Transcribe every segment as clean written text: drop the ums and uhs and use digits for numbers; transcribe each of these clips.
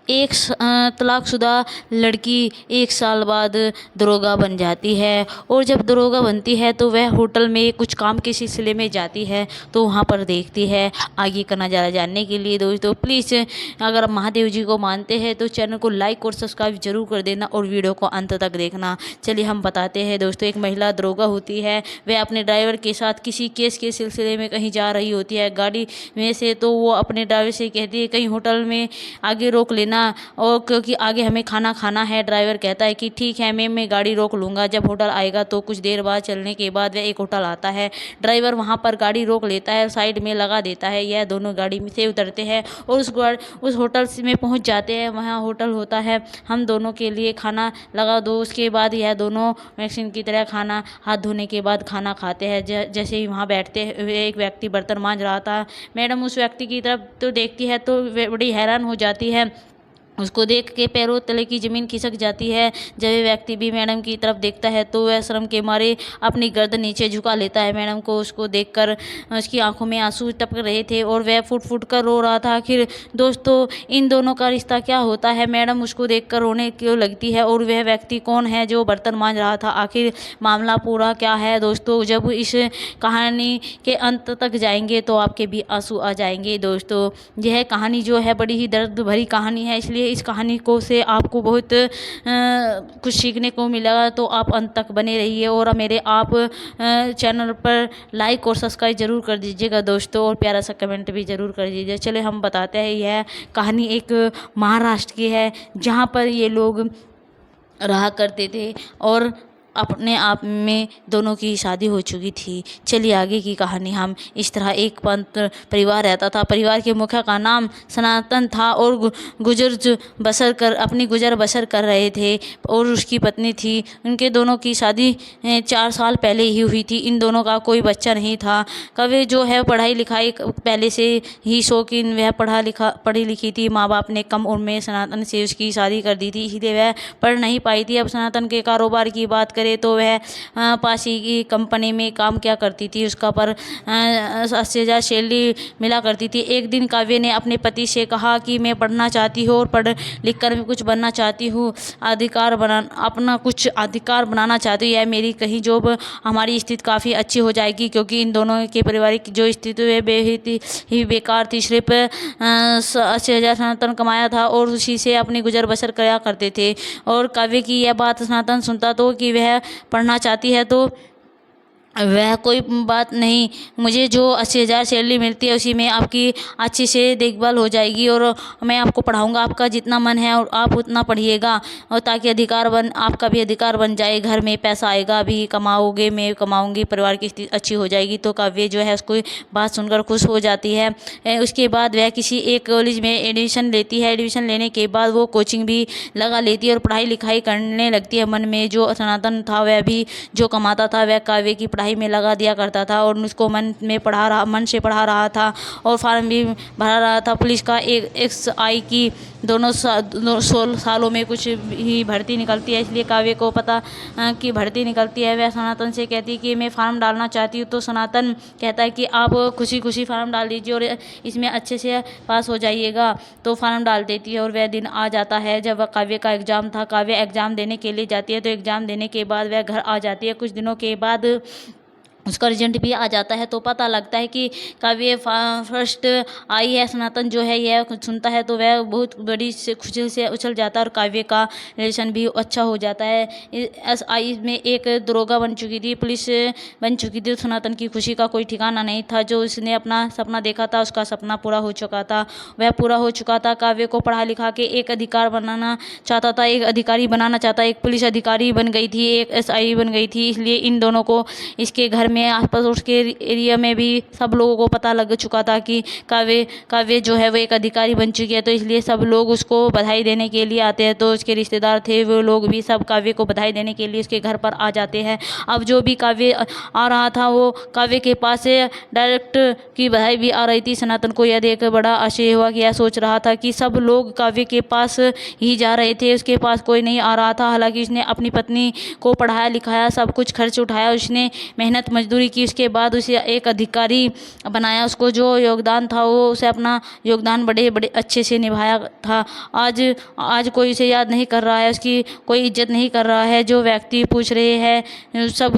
एक तलाकशुदा लड़की 1 साल बाद दरोगा बन जाती है और जब दरोगा बनती है तो वह होटल में कुछ काम के सिलसिले में जाती है, तो वहाँ पर देखती है। आगे का नज़ारा जानने के लिए दोस्तों प्लीज़ अगर आप महादेव जी को मानते हैं तो चैनल को लाइक और सब्सक्राइब जरूर कर देना और वीडियो को अंत तक देखना। चलिए हम बताते हैं दोस्तों। एक महिला दरोगा होती है, वह अपने ड्राइवर के साथ किसी केस के सिलसिले में कहीं जा रही होती है गाड़ी में से, तो वो अपने ड्राइवर से कहती है कहीं होटल में आगे रोक लेना और क्योंकि आगे हमें खाना खाना है। ड्राइवर कहता है कि ठीक है मैं गाड़ी रोक लूँगा। जब होटल आएगा तो कुछ देर बाद चलने के बाद वह एक होटल आता है। ड्राइवर वहाँ पर गाड़ी रोक लेता है, साइड में लगा देता है। यह दोनों गाड़ी में से उतरते हैं और उस होटल में पहुँच जाते हैं। वहाँ होटल होता है, हम दोनों के लिए खाना लगा दो। उसके बाद यह दोनों मैक्सिन की तरह खाना हाथ धोने के बाद खाना खाते हैं। जैसे ही वहाँ बैठते हुए एक व्यक्ति बर्तन मांज रहा था, मैडम उस व्यक्ति की तरफ तो देखती है तो बड़ी हैरान हो जाती है। उसको देख के पैरों तले की ज़मीन खिसक जाती है। जब ये व्यक्ति भी मैडम की तरफ देखता है तो वह शर्म के मारे अपनी गर्दन नीचे झुका लेता है। मैडम को उसको देखकर उसकी आंखों में आंसू टपक रहे थे और वह फुट फुट कर रो रहा था। आखिर दोस्तों इन दोनों का रिश्ता क्या होता है? मैडम उसको देखकर रोने क्यों लगती है और वह व्यक्ति कौन है जो बर्तन मांज रहा था? आखिर मामला पूरा क्या है दोस्तों? जब इस कहानी के अंत तक जाएंगे तो आपके भी आंसू आ जाएंगे दोस्तों। यह कहानी जो है बड़ी ही दर्द भरी कहानी है, इसलिए इस कहानी को से आपको बहुत कुछ सीखने को मिलेगा। तो आप अंत तक बने रहिए और मेरे आप चैनल पर लाइक और सब्सक्राइब जरूर कर दीजिएगा दोस्तों और प्यारा सा कमेंट भी जरूर कर दीजिए। चले हम बताते हैं। यह कहानी एक महाराष्ट्र की है जहाँ पर ये लोग रहा करते थे और अपने आप में दोनों की शादी हो चुकी थी। चलिए आगे की कहानी। हम इस तरह एक पंत परिवार रहता था। परिवार के मुखिया का नाम सनातन था और अपनी गुजर बसर कर रहे थे और उसकी पत्नी थी। उनके दोनों की शादी 4 साल पहले ही हुई थी। इन दोनों का कोई बच्चा नहीं था। कभी जो है पढ़ाई लिखाई पहले से ही शौकीन, वह पढ़ी लिखी थी। माँ बाप ने कम उम्र में सनातन से उसकी शादी कर दी थी, इसलिए वह पढ़ नहीं पाई थी। अब सनातन के कारोबार की बात करें तो वह पास ही की कंपनी में काम किया करती थी। उसका पर 80,000 सैलरी मिला करती थी। एक दिन काव्य ने अपने पति से कहा कि मैं पढ़ना चाहती हूँ और पढ़ लिख कर कुछ बनना चाहती हूँ, अपना कुछ अधिकार बनाना चाहती हूँ। यह मेरी कहीं जॉब, हमारी स्थिति काफ़ी अच्छी हो जाएगी क्योंकि इन दोनों के पारिवारिक जो स्थिति है बेहद ही बेकार थी। सिर्फ 80,000 सनातन कमाया था और उसी से अपनी गुजर बसर किया करते थे। और काव्य की यह बात सनातन सुनता तो कि वह पढ़ना चाहती है तो वह कोई बात नहीं, मुझे जो 80,000 सैलरी मिलती है उसी में आपकी अच्छी से देखभाल हो जाएगी और मैं आपको पढ़ाऊंगा। आपका जितना मन है और आप उतना पढ़िएगा और ताकि आपका भी अधिकार बन जाए। घर में पैसा आएगा, भी कमाओगे, मैं कमाऊंगी, परिवार की स्थिति अच्छी हो जाएगी। तो काव्य जो है उसको बात सुनकर खुश हो जाती है। उसके बाद वह किसी एक कॉलेज में एडमिशन लेती है। एडमिशन लेने के बाद वो कोचिंग भी लगा लेती है और पढ़ाई लिखाई करने लगती है। मन में जो सनातन था वह भी जो कमाता था वह काव्य की पढ़ाई में लगा दिया करता था और उसको मन से पढ़ा रहा था और फॉर्म भी भरा रहा था। पुलिस का XI की दोनों 16 सालों में कुछ ही भर्ती निकलती है, इसलिए काव्य को पता कि भर्ती निकलती है। वह सनातन से कहती है कि मैं फॉर्म डालना चाहती हूँ। तो सनातन कहता है कि आप खुशी खुशी फॉर्म डाल दीजिए और इसमें अच्छे से पास हो जाइएगा। तो फॉर्म डाल देती है और वह दिन आ जाता है जब काव्य का एग्ज़ाम था। काव्य एग्ज़ाम देने के लिए जाती है तो एग्ज़ाम देने के बाद वह घर आ जाती है। कुछ दिनों के बाद उसका रिजल्ट भी आ जाता है तो पता लगता है कि काव्य फर्स्ट आई है। सनातन जो है यह सुनता है तो वह बहुत बड़ी से खुशी से उछल जाता है और काव्य का रिलेशन भी अच्छा हो जाता है। SI में एक दरोगा बन चुकी थी, पुलिस बन चुकी थी। सनातन की खुशी का कोई ठिकाना नहीं था। जो उसने अपना सपना देखा था उसका सपना पूरा हो चुका था, वह पूरा हो चुका था। काव्य को पढ़ा लिखा के एक अधिकार बनाना चाहता था, एक अधिकारी बनाना चाहता, एक पुलिस अधिकारी बन गई थी, एक SI बन गई थी। इसलिए इन दोनों को इसके घर में आसपास उसके एरिया में भी सब लोगों को पता लग चुका था कि काव्य जो है वो एक अधिकारी बन चुकी है। तो इसलिए सब लोग उसको बधाई देने के लिए आते हैं। तो उसके रिश्तेदार थे वो लोग भी सब काव्य को बधाई देने के लिए उसके घर पर आ जाते हैं। अब जो भी काव्य आ रहा था वो काव्य के पास से डायरेक्ट की बधाई भी आ रही थी। सनातन को यह देख बड़ा आश्चर्य हुआ कि यह सोच रहा था कि सब लोग काव्य के पास ही जा रहे थे, उसके पास कोई नहीं आ रहा था। हालांकि उसने अपनी पत्नी को पढ़ाया लिखाया, सब कुछ खर्च उठाया, उसने मेहनत मजदूरी की, उसके बाद उसे एक अधिकारी बनाया। उसको जो योगदान था वो उसे अपना योगदान बड़े बड़े अच्छे से निभाया था। आज आज कोई उसे याद नहीं कर रहा है, उसकी कोई इज्जत नहीं कर रहा है। जो व्यक्ति पूछ रहे हैं सब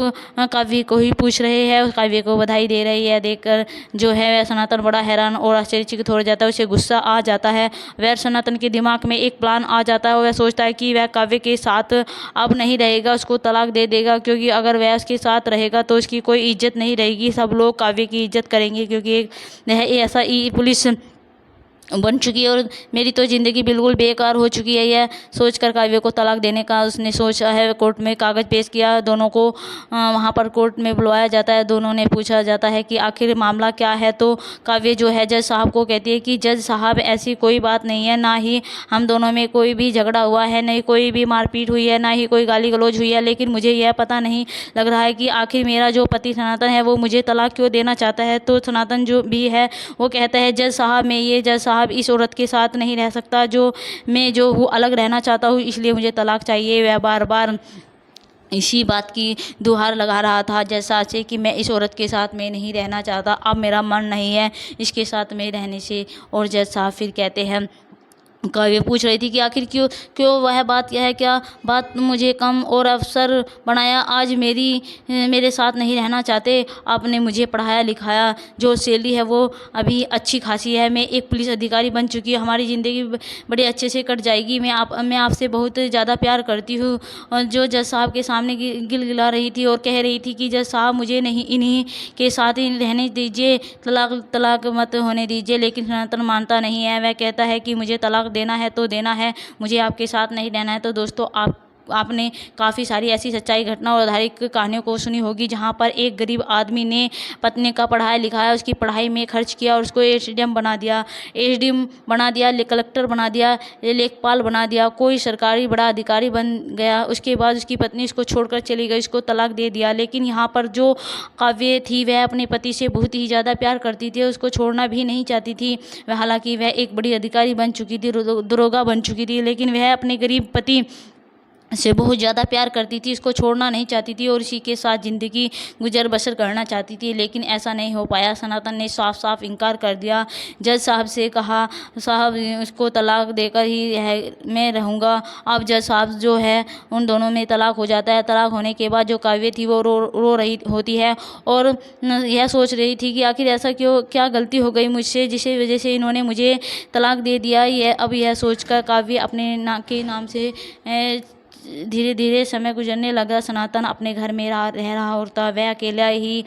काव्य को ही पूछ रहे हैं, उस काव्य को बधाई दे रही है। देखकर जो है वह सनातन बड़ा हैरान और आश्चर्यचकित हो जाता है, उसे गुस्सा आ जाता है। वह सनातन के दिमाग में एक प्लान आ जाता है। वह सोचता है कि वह काव्य के साथ अब नहीं रहेगा, उसको तलाक दे देगा, क्योंकि अगर वह उसके साथ रहेगा तो उसकी कोई इज्जत नहीं रहेगी। सब लोग काव्य की इज्जत करेंगे, क्योंकि वह ऐसा ही पुलिस बन चुकी है और मेरी तो ज़िंदगी बिल्कुल बेकार हो चुकी है। यह सोचकर काव्य को तलाक देने का उसने सोचा है। कोर्ट में कागज़ पेश किया, दोनों को वहाँ पर कोर्ट में बुलवाया जाता है। दोनों ने पूछा जाता है कि आखिर मामला क्या है। तो काव्य जो है जज साहब को कहती है कि जज साहब ऐसी कोई बात नहीं है, ना ही हम दोनों में कोई भी झगड़ा हुआ है, नहीं कोई भी मारपीट हुई है, ना ही कोई गाली गलौज हुई है। लेकिन मुझे यह पता नहीं लग रहा है कि आखिर मेरा जो पति सनातन है वो मुझे तलाक क्यों देना चाहता है। तो सनातन जो भी है वो कहता है जज साहब इस औरत के साथ नहीं रह सकता, मैं जो हूँ अलग रहना चाहता हूँ, इसलिए मुझे तलाक चाहिए। वह बार बार इसी बात की गुहार लगा रहा था जैसा से कि मैं इस औरत के साथ में नहीं रहना चाहता, अब मेरा मन नहीं है इसके साथ में रहने से। और जज साहब फिर कहते हैं, काव्य पूछ रही थी कि आखिर क्यों क्यों वह बात यह है, क्या बात मुझे कम और अफसर बनाया, आज मेरे साथ नहीं रहना चाहते। आपने मुझे पढ़ाया लिखाया, जो सैलरी है वो अभी अच्छी खासी है, मैं एक पुलिस अधिकारी बन चुकी हूँ, हमारी ज़िंदगी बड़े अच्छे से कट जाएगी। मैं आपसे बहुत ज़्यादा प्यार करती हूँ। और जो जज साहब के सामने गिलगिला रही थी और कह रही थी कि जज साहब मुझे नहीं इन्हीं के साथ ही रहने दीजिए, तलाक मत होने दीजिए। लेकिन सनातन मानता नहीं है। वह कहता है कि मुझे तलाक देना है तो देना है, मुझे आपके साथ नहीं रहना है। तो दोस्तों आपने काफ़ी सारी ऐसी सच्चाई घटना और आधारित कहानियों को सुनी होगी जहाँ पर एक गरीब आदमी ने पत्नी का पढ़ाया लिखाया, उसकी पढ़ाई में खर्च किया और उसको एसडीएम बना दिया, कलेक्टर बना दिया, लेखपाल बना दिया, कोई सरकारी बड़ा अधिकारी बन गया। उसके बाद उसकी पत्नी उसको छोड़कर चली गई, उसको तलाक दे दिया। लेकिन यहाँ पर जो काव्य थी वह अपने पति से बहुत ही ज़्यादा प्यार करती थी, उसको छोड़ना भी नहीं चाहती थी। हालांकि वह एक बड़ी अधिकारी बन चुकी थी, दरोगा बन चुकी थी, लेकिन वह अपने गरीब पति से बहुत ज़्यादा प्यार करती थी, इसको छोड़ना नहीं चाहती थी और इसी के साथ ज़िंदगी गुजर बसर करना चाहती थी। लेकिन ऐसा नहीं हो पाया। सनातन ने साफ साफ इनकार कर दिया। जज साहब से कहा, साहब उसको तलाक देकर ही है मैं रहूँगा। अब जज साहब जो है उन दोनों में तलाक हो जाता है। तलाक होने के बाद जो काव्य थी वो रो रही होती है और यह सोच रही थी कि आखिर ऐसा क्या गलती हो गई मुझसे जिसकी वजह से इन्होंने मुझे तलाक दे दिया। अब यह सोचकर काव्य अपने नाम से धीरे धीरे समय गुजरने लगा। सनातन अपने घर में रह रहा होता, वह अकेला ही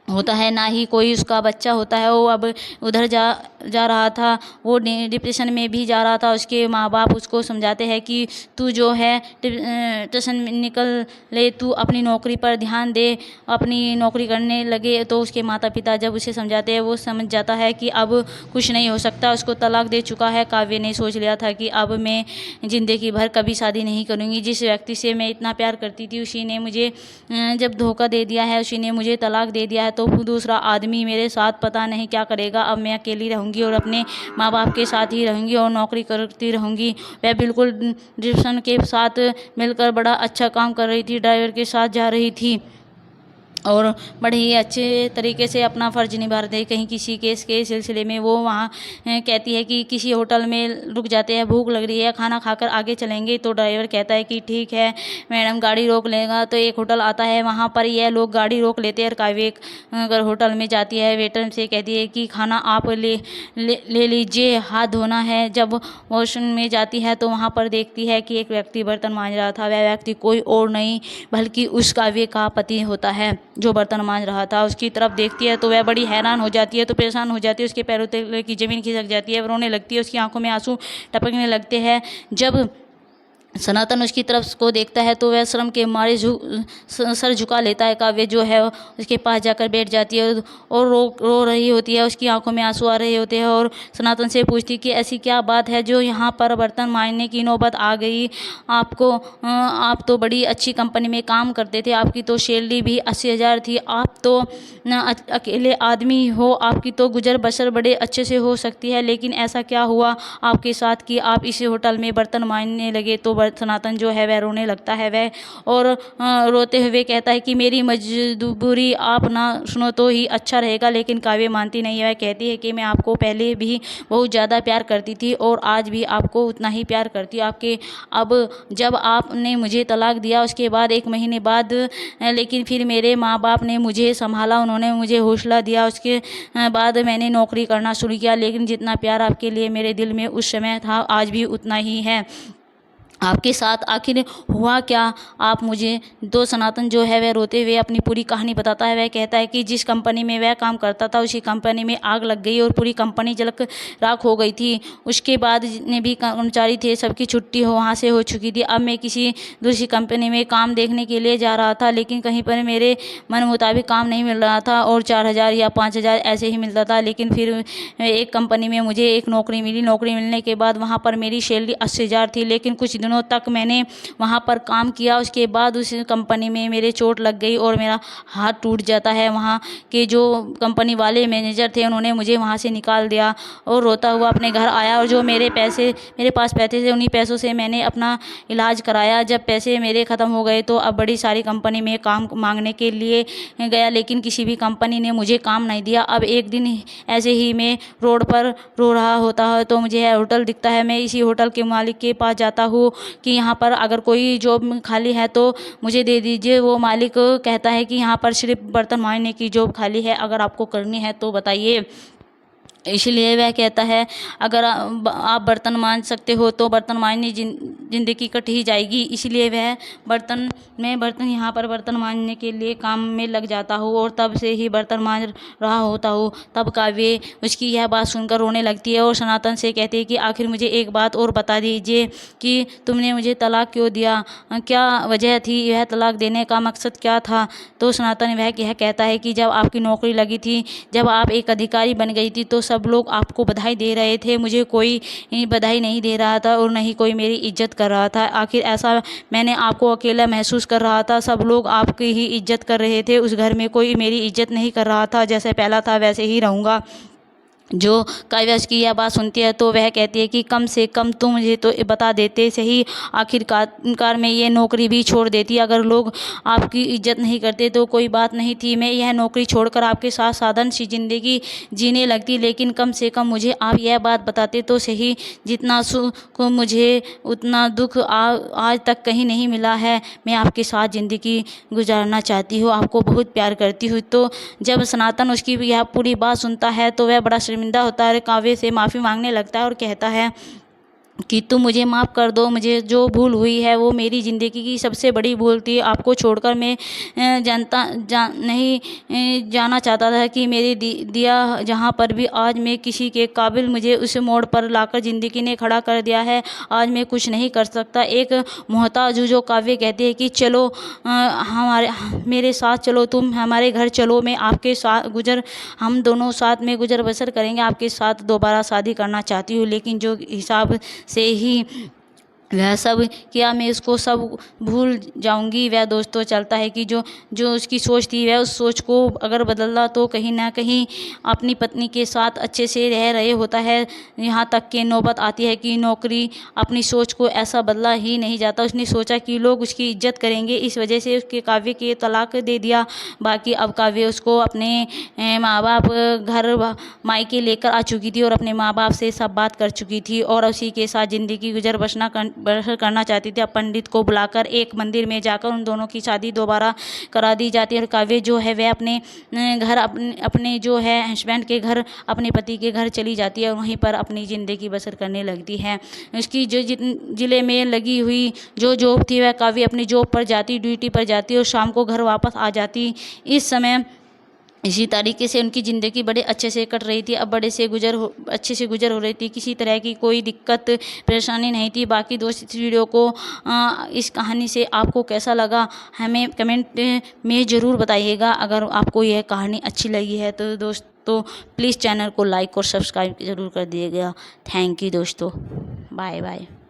होता है, ना ही कोई उसका बच्चा होता है। वो अब उधर जा रहा था, वो डिप्रेशन में भी जा रहा था। उसके माँ बाप उसको समझाते हैं कि तू जो है डिप्रेशन में निकल ले, तू अपनी नौकरी पर ध्यान दे, अपनी नौकरी करने लगे। तो उसके माता पिता जब उसे समझाते हैं वो समझ जाता है कि अब कुछ नहीं हो सकता, उसको तलाक दे चुका है। काव्य ने सोच लिया था कि अब मैं ज़िंदगी भर कभी शादी नहीं करूँगी। जिस व्यक्ति से मैं इतना प्यार करती थी उसी ने मुझे जब धोखा दे दिया है, उसी ने मुझे तलाक दे दिया है, तो दूसरा आदमी मेरे साथ पता नहीं क्या करेगा। अब मैं अकेली रहूँगी और अपने माँ बाप के साथ ही रहूँगी और नौकरी करती रहूँगी। वह बिल्कुल डिप्रेशन के साथ मिलकर बड़ा अच्छा काम कर रही थी, ड्राइवर के साथ जा रही थी और बड़े ही अच्छे तरीके से अपना फ़र्ज निभा रहे थे। कहीं किसी केस के सिलसिले में वो वहाँ कहती है कि किसी होटल में रुक जाते हैं, भूख लग रही है, खाना खाकर आगे चलेंगे। तो ड्राइवर कहता है कि ठीक है मैडम, गाड़ी रोक लेगा। तो एक होटल आता है, वहाँ पर यह लोग गाड़ी रोक लेते हैं और काव्य अगर होटल में जाती है, वेटर से कहती है कि खाना आप ले लीजिए, हाथ धोना है। जब वॉशरूम में जाती है तो वहाँ पर देखती है कि एक व्यक्ति बर्तन मांज रहा था। वह व्यक्ति कोई और नहीं बल्कि उस काव्य का पति होता है जो बर्तन मांज रहा था। उसकी तरफ देखती है तो वह बड़ी हैरान हो जाती है, तो परेशान हो जाती है, उसके पैरों तले की ज़मीन खिसक जाती है, वो रोने लगती है, उसकी आंखों में आंसू टपकने लगते हैं। जब सनातन उसकी तरफ को देखता है तो वह शर्म के मारे सर झुका लेता है। काव्य जो है उसके पास जाकर बैठ जाती है और रो रही होती है, उसकी आंखों में आंसू आ रहे होते हैं और सनातन से पूछती कि ऐसी क्या बात है जो यहाँ पर बर्तन मांजने की नौबत आ गई आपको। आप तो बड़ी अच्छी कंपनी में काम करते थे, आपकी तो सैलरी भी 80,000 थी, आप तो अकेले आदमी हो, आपकी तो गुजर बसर बड़े अच्छे से हो सकती है, लेकिन ऐसा क्या हुआ आपके साथ कि आप इस होटल में बर्तन मांजने लगे। तो सनातन जो है वह रोने लगता है वह, और रोते हुए कहता है कि मेरी मजबूरी आप ना सुनो तो ही अच्छा रहेगा। लेकिन काव्य मानती नहीं है। वह कहती है कि मैं आपको पहले भी बहुत ज़्यादा प्यार करती थी और आज भी आपको उतना ही प्यार करती हूँ। आपके अब जब आपने मुझे तलाक दिया उसके बाद 1 महीने बाद लेकिन फिर मेरे माँ बाप ने मुझे संभाला, उन्होंने मुझे हौसला दिया। उसके बाद मैंने नौकरी करना शुरू किया। लेकिन जितना प्यार आपके लिए मेरे दिल में उस समय था आज भी उतना ही है। आपके साथ आखिर हुआ क्या, आप मुझे। तो सनातन जो है वह रोते हुए अपनी पूरी कहानी बताता है। वह कहता है कि जिस कंपनी में वह काम करता था उसी कंपनी में आग लग गई और पूरी कंपनी जल राख हो गई थी। उसके बाद जितने भी कर्मचारी थे सबकी छुट्टी वहाँ से हो चुकी थी। अब मैं किसी दूसरी कंपनी में काम देखने के लिए जा रहा था, लेकिन कहीं पर मेरे मन मुताबिक काम नहीं मिल रहा था और 4,000 या 5,000 ऐसे ही मिलता था। लेकिन फिर एक कंपनी में मुझे एक नौकरी मिली। नौकरी मिलने के बाद वहाँ पर मेरी सैलरी 80,000 थी। लेकिन कुछ दिनों तक मैंने वहाँ पर काम किया। उसके बाद उस कंपनी में मेरे चोट लग गई और मेरा हाथ टूट जाता है। वहाँ के जो कंपनी वाले मैनेजर थे उन्होंने मुझे वहाँ से निकाल दिया और रोता हुआ अपने घर आया। और जो मेरे पास पैसे थे उन्हीं पैसों से मैंने अपना इलाज कराया। जब पैसे मेरे ख़त्म हो गए तो अब बड़ी सारी कंपनी में काम मांगने के लिए गया, लेकिन किसी भी कंपनी ने मुझे काम नहीं दिया। अब एक दिन ऐसे ही मैं रोड पर रो रहा होता है तो मुझे होटल दिखता है। मैं इसी होटल के मालिक के पास जाता हूँ कि यहाँ पर अगर कोई जॉब खाली है तो मुझे दे दीजिए। वो मालिक कहता है कि यहाँ पर सिर्फ बर्तन मांजने की जॉब खाली है, अगर आपको करनी है तो बताइए। इसलिए वह कहता है अगर आप बर्तन मांज सकते हो तो बर्तन मांजनी ज़िंदगी कट ही जाएगी। इसलिए वह बर्तन यहाँ पर बर्तन मांजने के लिए काम में लग जाता हूँ और तब से ही बर्तन मांज रहा होता हूँ। तब काव्य उसकी यह बात सुनकर रोने लगती है और सनातन से कहती है कि आखिर मुझे एक बात और बता दीजिए कि तुमने मुझे तलाक क्यों दिया, क्या वजह थी, यह तलाक देने का मकसद क्या था। तो सनातन वह कहता है कि जब आपकी नौकरी लगी थी, जब आप एक अधिकारी बन गई थी तो सब लोग आपको बधाई दे रहे थे, मुझे कोई बधाई नहीं दे रहा था और नहीं कोई मेरी इज्जत कर रहा था। आखिर ऐसा मैंने आपको अकेला महसूस कर रहा था, सब लोग आपकी ही इज्जत कर रहे थे, उस घर में कोई मेरी इज्जत नहीं कर रहा था। जैसे पहला था वैसे ही रहूँगा। जो काव्या की यह बात सुनती है तो वह कहती है कि कम से कम तुम मुझे तो बता देते सही, आखिरकार मैं ये नौकरी भी छोड़ देती। अगर लोग आपकी इज्जत नहीं करते तो कोई बात नहीं थी, मैं यह नौकरी छोड़कर आपके साथ साधारण सी ज़िंदगी जीने लगती। लेकिन कम से कम मुझे आप यह बात बताते तो सही, जितना सुख मुझे उतना दुख आज तक कहीं नहीं मिला है। मैं आपके साथ ज़िंदगी गुजारना चाहती हूँ, आपको बहुत प्यार करती हूँ। तो जब सनातन उसकी यह पूरी बात सुनता है तो वह बड़ा शर्मिंदा होता है, काव्य से माफ़ी मांगने लगता है और कहता है कि तुम मुझे माफ़ कर दो, मुझे जो भूल हुई है वो मेरी ज़िंदगी की सबसे बड़ी भूल थी। आपको छोड़कर मैं नहीं जाना चाहता था कि मेरे दिया जहाँ पर भी आज मैं किसी के काबिल, मुझे उस मोड़ पर लाकर ज़िंदगी ने खड़ा कर दिया है। आज मैं कुछ नहीं कर सकता। एक मोहताज जो काव्य कहते हैं कि चलो मेरे साथ चलो, तुम हमारे घर चलो, मैं आपके साथ हम दोनों साथ में गुजर बसर करेंगे, आपके साथ दोबारा शादी करना चाहती हूँ। लेकिन जो हिसाब से ही वह सब किया, मैं इसको सब भूल जाऊंगी। वह दोस्तों चलता है कि जो उसकी सोच थी वह उस सोच को अगर बदलता तो कहीं ना कहीं अपनी पत्नी के साथ अच्छे से रह रहे होता है। यहाँ तक कि नौबत आती है कि नौकरी अपनी सोच को ऐसा बदला ही नहीं जाता। उसने सोचा कि लोग उसकी इज्जत करेंगे, इस वजह से उसके काव्य के तलाक दे दिया। बाकी अब काव्य उसको अपने माँ बाप घर मायके लेकर आ चुकी थी और अपने माँ बाप से सब बात कर चुकी थी और उसी के साथ ज़िंदगी गुजर बसर करना चाहती थी। अब पंडित को बुलाकर एक मंदिर में जाकर उन दोनों की शादी दोबारा करा दी जाती है और काव्य जो है वह अपने घर अपने जो है हस्बैंड के घर, अपने पति के घर चली जाती है और वहीं पर अपनी ज़िंदगी बसर करने लगती है। उसकी जो ज़िले में लगी हुई जो जॉब थी वह काव्य अपनी जॉब पर जाती, ड्यूटी पर जाती और शाम को घर वापस आ जाती। इस समय इसी तरीके से उनकी ज़िंदगी बड़े अच्छे से कट रही थी। अब अच्छे से गुजर हो रही थी, किसी तरह की कोई दिक्कत परेशानी नहीं थी। बाकी दोस्त इस वीडियो को इस कहानी से आपको कैसा लगा हमें कमेंट में ज़रूर बताइएगा। अगर आपको यह कहानी अच्छी लगी है तो दोस्तों प्लीज़ चैनल को लाइक और सब्सक्राइब ज़रूर कर दिएगा। थैंक यू दोस्तों, बाय बाय।